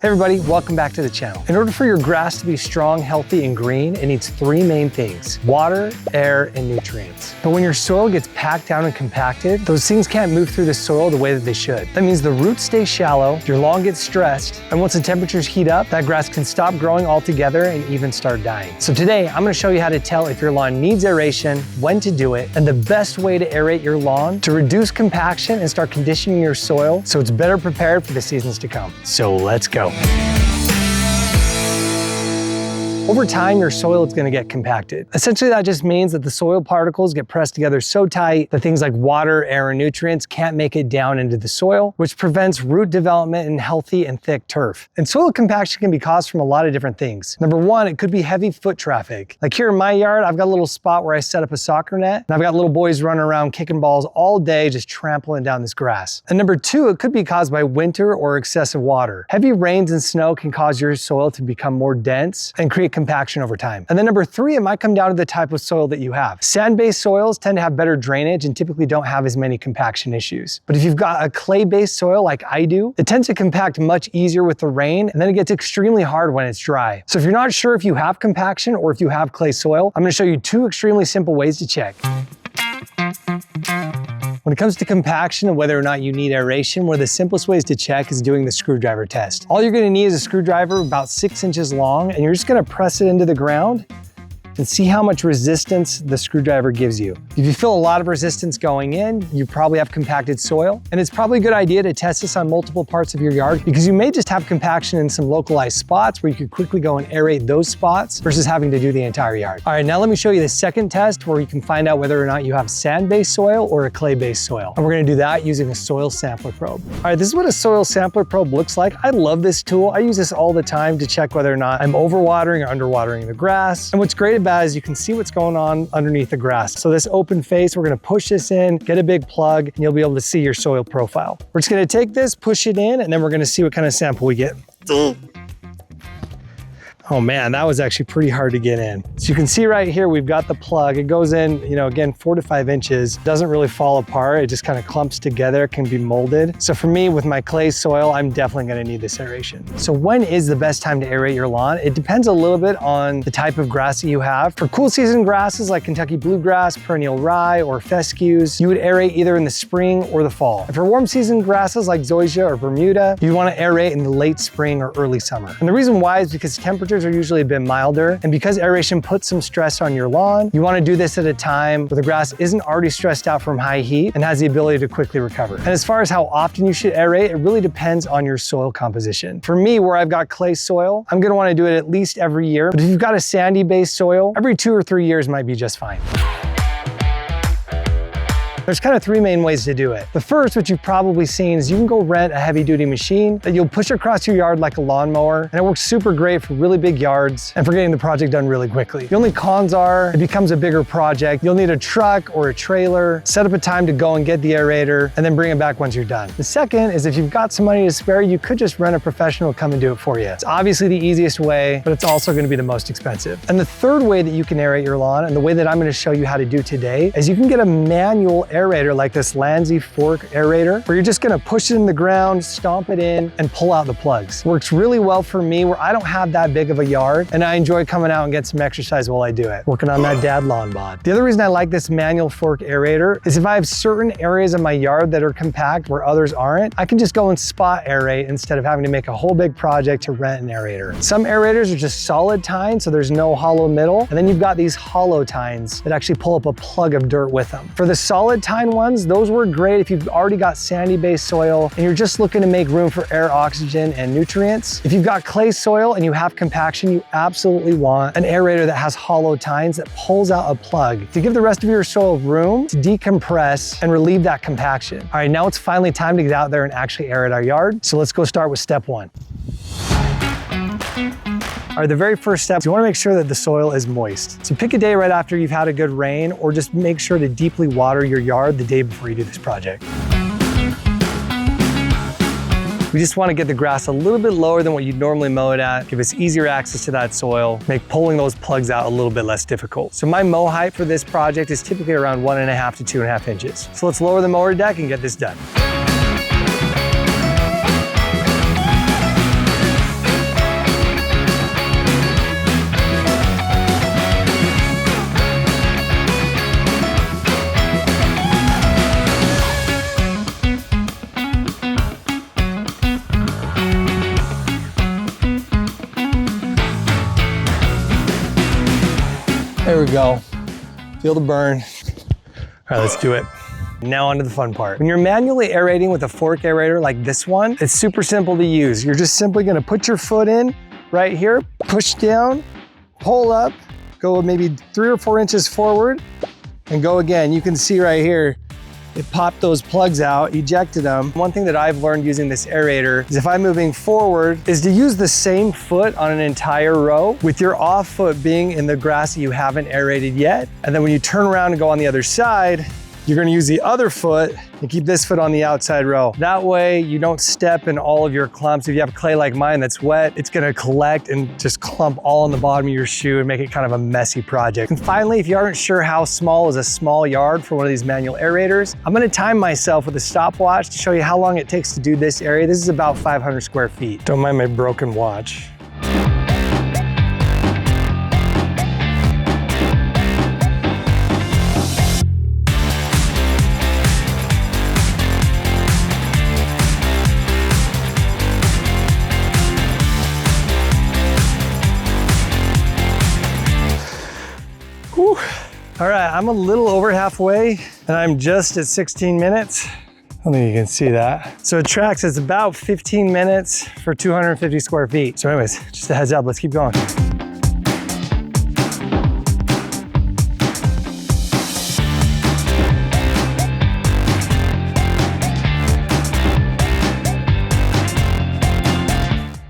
Hey everybody, welcome back to the channel. In order for your grass to be strong, healthy, and green, it needs three main things: water, air, and nutrients. But when your soil gets packed down and compacted, those things can't move through the soil the way that they should. That means the roots stay shallow, your lawn gets stressed, and once the temperatures heat up, that grass can stop growing altogether and even start dying. So today, I'm gonna show you how to tell if your lawn needs aeration, when to do it, and the best way to aerate your lawn to reduce compaction and start conditioning your soil so it's better prepared for the seasons to come. So let's go. Over time, your soil is going to get compacted. Essentially, that just means that the soil particles get pressed together so tight that things like water, air, and nutrients can't make it down into the soil, which prevents root development in healthy and thick turf. And soil compaction can be caused from a lot of different things. Number one, it could be heavy foot traffic. Like here in my yard, I've got a little spot where I set up a soccer net, and I've got little boys running around kicking balls all day, just trampling down this grass. And number two, it could be caused by winter or excessive water. Heavy rains and snow can cause your soil to become more dense and create compaction over time. And then number three, it might come down to the type of soil that you have. Sand-based soils tend to have better drainage and typically don't have as many compaction issues. But if you've got a clay-based soil like I do, it tends to compact much easier with the rain, and then it gets extremely hard when it's dry. So if you're not sure if you have compaction or if you have clay soil, I'm gonna show you two extremely simple ways to check. When it comes to compaction and whether or not you need aeration, one of the simplest ways to check is doing the screwdriver test. All you're gonna need is a screwdriver about 6 inches long, and you're just gonna press it into the ground and see how much resistance the screwdriver gives you. If you feel a lot of resistance going in, you probably have compacted soil. And it's probably a good idea to test this on multiple parts of your yard because you may just have compaction in some localized spots where you could quickly go and aerate those spots versus having to do the entire yard. All right, now let me show you the second test where you can find out whether or not you have sand-based soil or a clay-based soil. And we're gonna do that using a soil sampler probe. All right, this is what a soil sampler probe looks like. I love this tool. I use this all the time to check whether or not I'm overwatering or underwatering the grass. And what's great about is you can see what's going on underneath the grass. So this open face, we're gonna push this in, get a big plug, and you'll be able to see your soil profile. We're just gonna take this, push it in, and then we're gonna see what kind of sample we get. Oh man, that was actually pretty hard to get in. So you can see right here, we've got the plug. It goes in, again, 4 to 5 inches. Doesn't really fall apart. It just kind of clumps together, can be molded. So for me, with my clay soil, I'm definitely gonna need this aeration. So when is the best time to aerate your lawn? It depends a little bit on the type of grass that you have. For cool season grasses like Kentucky bluegrass, perennial rye, or fescues, you would aerate either in the spring or the fall. And for warm season grasses like zoysia or Bermuda, you wanna aerate in the late spring or early summer. And the reason why is because temperatures are usually a bit milder, and because aeration puts some stress on your lawn, you want to do this at a time where the grass isn't already stressed out from high heat and has the ability to quickly recover. And as far as how often you should aerate, it really depends on your soil composition. For me, where I've got clay soil, I'm going to want to do it at least every year, but if you've got a sandy based soil, every 2 or 3 years might be just fine. There's kind of 3 main ways to do it. The first, which you've probably seen, is you can go rent a heavy duty machine that you'll push across your yard like a lawnmower, and it works super great for really big yards and for getting the project done really quickly. The only cons are it becomes a bigger project. You'll need a truck or a trailer, set up a time to go and get the aerator, and then bring it back once you're done. The second is if you've got some money to spare, you could just rent a professional to come and do it for you. It's obviously the easiest way, but it's also going to be the most expensive. And the third way that you can aerate your lawn, and the way that I'm going to show you how to do today, is you can get a manual aerator like this Landzie fork aerator, where you're just gonna push it in the ground, stomp it in, and pull out the plugs. Works really well for me where I don't have that big of a yard, and I enjoy coming out and get some exercise while I do it, working on that dad lawn bod. The other reason I like this manual fork aerator is if I have certain areas of my yard that are compact where others aren't, I can just go and spot aerate instead of having to make a whole big project to rent an aerator. Some aerators are just solid tine, so there's no hollow middle, and then you've got these hollow tines that actually pull up a plug of dirt with them. For the solid tine ones, those work great if you've already got sandy-based soil and you're just looking to make room for air, oxygen, and nutrients. If you've got clay soil and you have compaction, you absolutely want an aerator that has hollow tines that pulls out a plug to give the rest of your soil room to decompress and relieve that compaction. All right, now it's finally time to get out there and actually aerate our yard. So let's go start with step 1. All right, the very first step is you want to make sure that the soil is moist. So pick a day right after you've had a good rain, or just make sure to deeply water your yard the day before you do this project. We just want to get the grass a little bit lower than what you'd normally mow it at, give us easier access to that soil, make pulling those plugs out a little bit less difficult. So my mow height for this project is typically around 1.5 to 2.5 inches. So let's lower the mower deck and get this done. There we go. Feel the burn. All right, let's do it. Now onto the fun part. When you're manually aerating with a fork aerator like this one, it's super simple to use. You're just simply gonna put your foot in right here, push down, pull up, go maybe 3 or 4 inches forward, and go again. You can see right here, it popped those plugs out, ejected them. One thing that I've learned using this aerator is if I'm moving forward is to use the same foot on an entire row with your off foot being in the grass that you haven't aerated yet. And then when you turn around and go on the other side, you're gonna use the other foot and keep this foot on the outside row. That way you don't step in all of your clumps. If you have clay like mine that's wet, it's gonna collect and just clump all on the bottom of your shoe and make it kind of a messy project. And finally, if you aren't sure how small is a small yard for one of these manual aerators, I'm gonna time myself with a stopwatch to show you how long it takes to do this area. This is about 500 square feet. Don't mind my broken watch. Whew. All right, I'm a little over halfway and I'm just at 16 minutes. I don't think you can see that. So it tracks, it's about 15 minutes for 250 square feet. So anyways, just a heads up, let's keep going.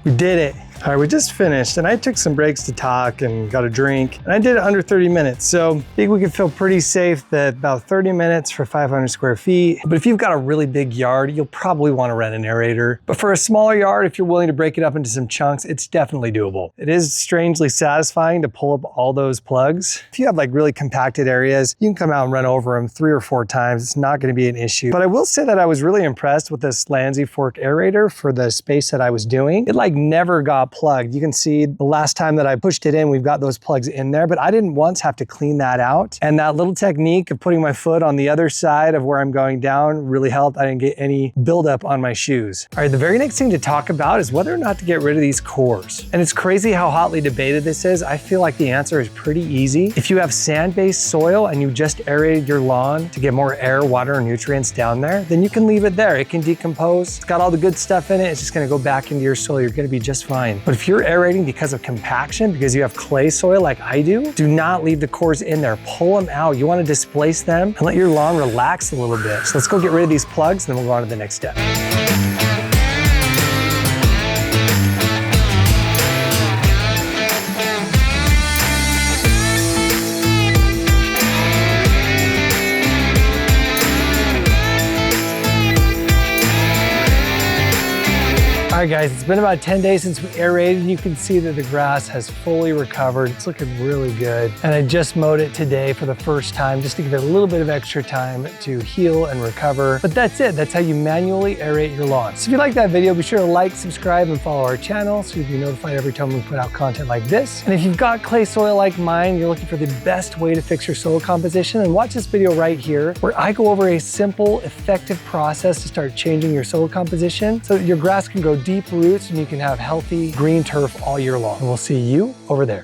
We did it. All right, we just finished and I took some breaks to talk and got a drink and I did it under 30 minutes. So I think we can feel pretty safe that about 30 minutes for 500 square feet. But if you've got a really big yard, you'll probably want to rent an aerator. But for a smaller yard, if you're willing to break it up into some chunks, it's definitely doable. It is strangely satisfying to pull up all those plugs. If you have like really compacted areas, you can come out and run over them 3 or 4 times. It's not going to be an issue. But I will say that I was really impressed with this Landzie fork aerator for the space that I was doing. It like never got plugged. You can see the last time that I pushed it in, we've got those plugs in there, but I didn't once have to clean that out. And that little technique of putting my foot on the other side of where I'm going down really helped. I didn't get any buildup on my shoes. All right, the very next thing to talk about is whether or not to get rid of these cores. And it's crazy how hotly debated this is. I feel like the answer is pretty easy. If you have sand-based soil and you just aerated your lawn to get more air, water, and nutrients down there, then you can leave it there. It can decompose. It's got all the good stuff in it. It's just gonna go back into your soil. You're gonna be just fine. But if you're aerating because of compaction, because you have clay soil like I do not leave the cores in there. Pull them out. You want to displace them and let your lawn relax a little bit. So let's go get rid of these plugs and then we'll go on to the next step. All right guys, it's been about 10 days since we aerated and you can see that the grass has fully recovered. It's looking really good. And I just mowed it today for the first time just to give it a little bit of extra time to heal and recover. But that's it. That's how you manually aerate your lawn. So if you like that video, be sure to like, subscribe, and follow our channel so you can be notified every time we put out content like this. And if you've got clay soil like mine, you're looking for the best way to fix your soil composition, and watch this video right here where I go over a simple, effective process to start changing your soil composition so that your grass can grow deep roots and you can have healthy green turf all year long. And we'll see you over there.